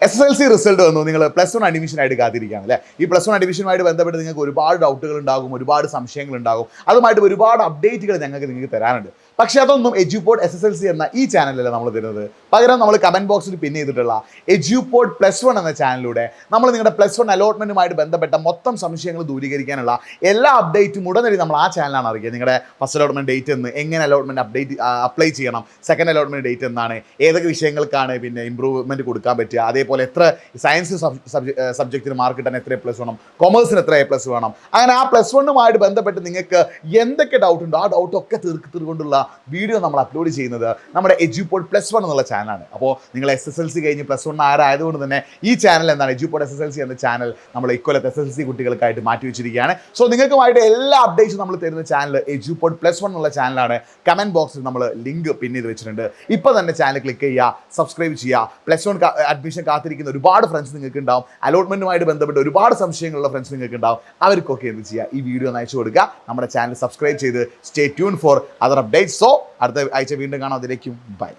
SSLC result വന്നു, നിങ്ങൾ +1 അഡ്മിഷനായിട്ട് കാത്തിരിക്കുകയാണ് അല്ലേ? ഈ +1 അഡ്മിഷനുമായിട്ട് ബന്ധപ്പെട്ട് നിങ്ങൾക്ക് ഒരുപാട് ഡൗട്ടുകൾ ഉണ്ടാകും, ഒരുപാട് സംശയങ്ങൾ ഉണ്ടാകും. അതുമായിട്ട് ഒരുപാട് അപ്ഡേറ്റുകൾ നിങ്ങൾക്ക് തരാനുണ്ട്. പക്ഷേ അതൊന്നും എഡ്യൂപോഡ് SSLC എന്ന ഈ ചാനലല്ല നമ്മൾ തരുന്നത്. പകരം നമ്മൾ കമൻറ്റ് ബോക്സിൽ പിൻ ചെയ്തിട്ടുള്ള എഡ്യൂപോഡ് +1 എന്ന ചാനലിലൂടെ നമ്മൾ നിങ്ങളുടെ +1 അലോട്ട്മെൻറ്റുമായിട്ട് ബന്ധപ്പെട്ട മൊത്തം സംശയങ്ങൾ ദൂരീകരിക്കാനുള്ള എല്ലാ അപ്ഡേറ്റും ഉടനടി നമ്മൾ ആ ചാനലാണ് അറിയുക. നിങ്ങളുടെ ഫസ്റ്റ് അലോട്ട്മെൻറ്റ് ഡേറ്റ് എന്ന്, എങ്ങനെ അലോട്ട്മെൻറ്റ് അപ്ലൈ ചെയ്യണം, സെക്കൻഡ് അലോട്ട്മെൻറ്റ് ഡേറ്റ് എന്നാണ്, ഏതൊക്കെ വിഷയങ്ങൾക്കാണ് പിന്നെ ഇമ്പ്രൂവ്മെൻറ്റ് കൊടുക്കാൻ പറ്റുക, അതേപോലെ എത്ര സയൻസ് സബ്ജക്റ്റിന് മാർക്ക് കിട്ടാൻ എത്ര A+ വേണം, കൊമേഴ്സിന് എത്ര A+ വേണം, അങ്ങനെ ആ +1 ബന്ധപ്പെട്ട് നിങ്ങൾക്ക് എന്തൊക്കെ ഡൗട്ട് ഉണ്ടോ ആ ഡൗട്ടൊക്കെ തീർക്കൊണ്ടുള്ള വീഡിയോ നമ്മൾ അപ്ലോഡ് ചെയ്യുന്നത് നമ്മുടെ എഡ്യൂപോഡ് +1 എന്നുള്ള ചാനലാണ്. അപ്പോൾ നിങ്ങൾ SSLC കഴിഞ്ഞ് +1 ആരായതുകൊണ്ട് തന്നെ ഈ ചാനൽ എന്താണ്, എഡ്യൂപോഡ് SSLC എന്ന ചാനൽ നമ്മൾ ഇക്കൊല്ലത്തെ SSLC കുട്ടികൾക്കായിട്ട് മാറ്റി വെച്ചിരിക്കുകയാണ്. സോ നിങ്ങൾക്കുമായിട്ട് എല്ലാ അപ്ഡേറ്റ്സും നമ്മൾ തരുന്ന ചാനൽ എഡ്യൂപോഡ് +1 എന്നുള്ള ചാനലാണ്. കമൻറ്റ് ബോക്സിൽ നമ്മൾ ലിങ്ക് പിൻ ചെയ്ത് വെച്ചിട്ടുണ്ട്. ഇപ്പോൾ തന്നെ ചാനൽ ക്ലിക്ക് ചെയ്യുക, സബ്സ്ക്രൈബ് ചെയ്യുക. +1 അഡ്മിഷൻ കാത്തിരിക്കുന്ന ഒരുപാട് ഫ്രണ്ട്സ് നിങ്ങൾക്ക് ഉണ്ടാവും, അലോട്ട്മെൻറ്റുമായിട്ട് ബന്ധപ്പെട്ട് ഒരുപാട് സംശയങ്ങളുള്ള ഫ്രണ്ട്സ് നിങ്ങൾക്ക് ഉണ്ടാവും. അവർക്കൊക്കെ എന്ത് ചെയ്യുക, ഈ വീഡിയോ ഒന്ന് അയച്ചു കൊടുക്കുക. നമ്മുടെ ചാനൽ സബ്സ്ക്രൈബ് ചെയ്ത് stay tune for other updates. So അടുത്ത ആഴ്ച വീണ്ടും കാണാം. അതിലേക്കും ബൈ.